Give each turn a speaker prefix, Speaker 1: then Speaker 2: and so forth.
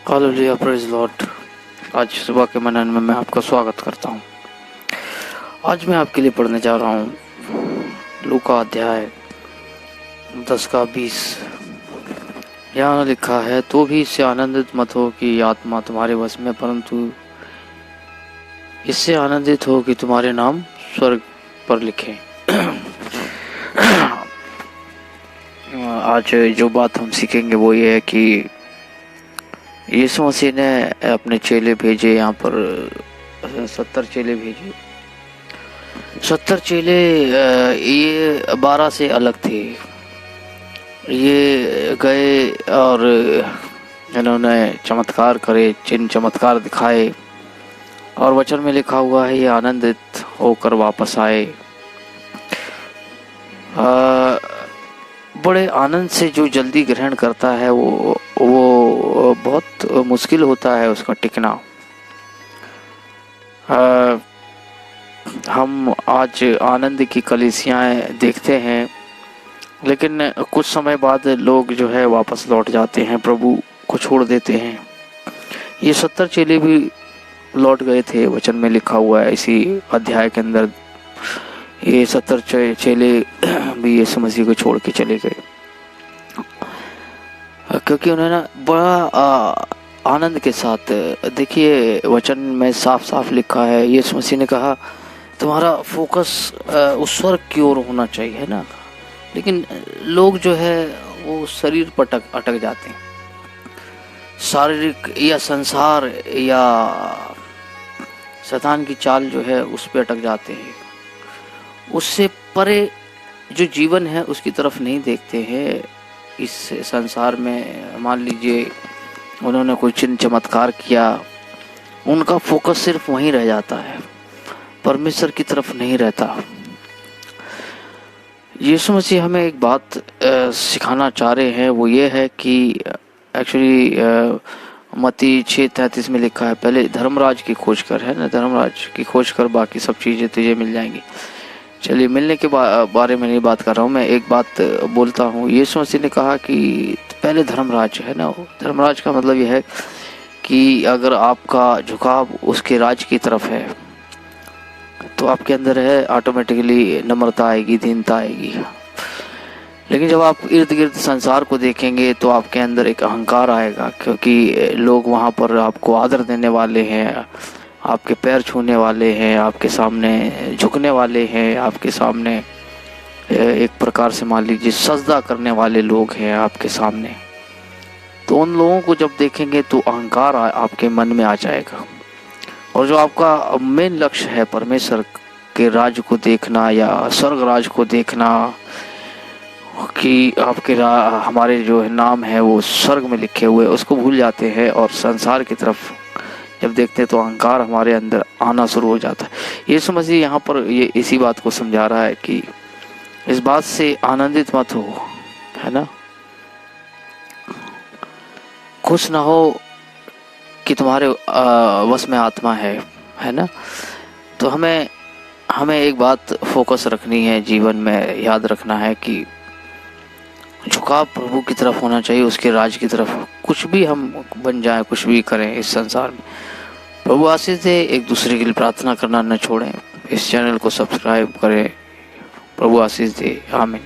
Speaker 1: Hallelujah, praise Lord. आज सुबह के मनन में मैं आपका स्वागत करता हूँ। आज मैं आपके लिए पढ़ने जा रहा हूँ लूका अध्याय 10 का 20। यहाँ लिखा है, तो भी इससे आनंदित मत हो कि आत्मा तुम्हारे वश में, परंतु इससे आनंदित हो कि तुम्हारे नाम स्वर्ग पर लिखे। आज जो बात हम सीखेंगे वो ये है कि यीशु मसीह ने अपने चेले भेजे। यहाँ पर 70 चेले भेजे। 70 चेले ये 12 से अलग थे। ये गए और इन्होंने चमत्कार करे, चिन्ह चमत्कार दिखाए, और वचन में लिखा हुआ है ये आनंदित होकर वापस आए। बड़े आनंद से जो जल्दी ग्रहण करता है वो बहुत मुश्किल होता है उसका टिकना। हम आज आनंद की कलीसियाएं देखते हैं, लेकिन कुछ समय बाद लोग जो है वापस लौट जाते हैं, प्रभु को छोड़ देते हैं। ये 70 चेले भी लौट गए थे, वचन में लिखा हुआ है इसी अध्याय के अंदर। ये 70 चेले भी यीशु मसीह को छोड़ के चले गए, क्योंकि उन्होंने बड़ा आनंद के साथ, देखिए वचन में साफ साफ लिखा है, यीशु मसीह ने कहा तुम्हारा फोकस उस स्वर्ग की ओर होना चाहिए, है ना। लेकिन लोग जो है वो शरीर पर अटक जाते हैं, शारीरिक या संसार या शैतान की चाल जो है उस पे अटक जाते हैं। उससे परे जो जीवन है उसकी तरफ नहीं देखते हैं। इस संसार में मान लीजिए उन्होंने कोई चिन्ह चमत्कार किया, उनका फोकस सिर्फ वहीं रह जाता है, परमेश्वर की तरफ नहीं रहता। यीशु मसीह हमें एक बात सिखाना चाह रहे हैं, वो ये है कि एक्चुअली मत्ती 6:33 में लिखा है, पहले धर्मराज की खोज कर, है ना, धर्मराज की खोज कर, बाकी सब चीज़ें तुझे मिल जाएंगी। चलिए, मिलने के बारे में नहीं बात कर रहा हूँ, मैं एक बात बोलता हूँ। यीशु मसीह ने कहा कि पहले धर्मराज, है ना। धर्मराज का मतलब यह है कि अगर आपका झुकाव उसके राज की तरफ है तो आपके अंदर है ऑटोमेटिकली नम्रता आएगी, दीनता आएगी। लेकिन जब आप इर्द गिर्द संसार को देखेंगे तो आपके अंदर एक अहंकार आएगा, क्योंकि लोग वहाँ पर आपको आदर देने वाले हैं, आपके पैर छूने वाले हैं, आपके सामने झुकने वाले हैं, आपके सामने एक प्रकार से मान लीजिए सजदा करने वाले लोग हैं आपके सामने। तो उन लोगों को जब देखेंगे तो अहंकार आपके मन में आ जाएगा। और जो आपका मेन लक्ष्य है परमेश्वर के राज को देखना या स्वर्ग राज को देखना, कि आपके हमारे जो नाम है वो स्वर्ग में लिखे हुए, उसको भूल जाते हैं और संसार की तरफ जब देखते हैं तो अहंकार हमारे अंदर आना शुरू हो जाता है। यीशु मसीह यहाँ पर ये इसी बात को समझा रहा है कि इस बात से आनंदित मत हो, है ना। खुश ना हो कि तुम्हारे वश में आत्मा है ना। तो हमें एक बात फोकस रखनी है, जीवन में याद रखना है कि झुकाव प्रभु की तरफ होना चाहिए, उसके राज की तरफ। कुछ भी हम बन जाएं, कुछ भी करें इस संसार में, प्रभु आशीष दे। एक दूसरे के लिए प्रार्थना करना न छोड़ें। इस चैनल को सब्सक्राइब करें। प्रभु आशीष दे। आमीन।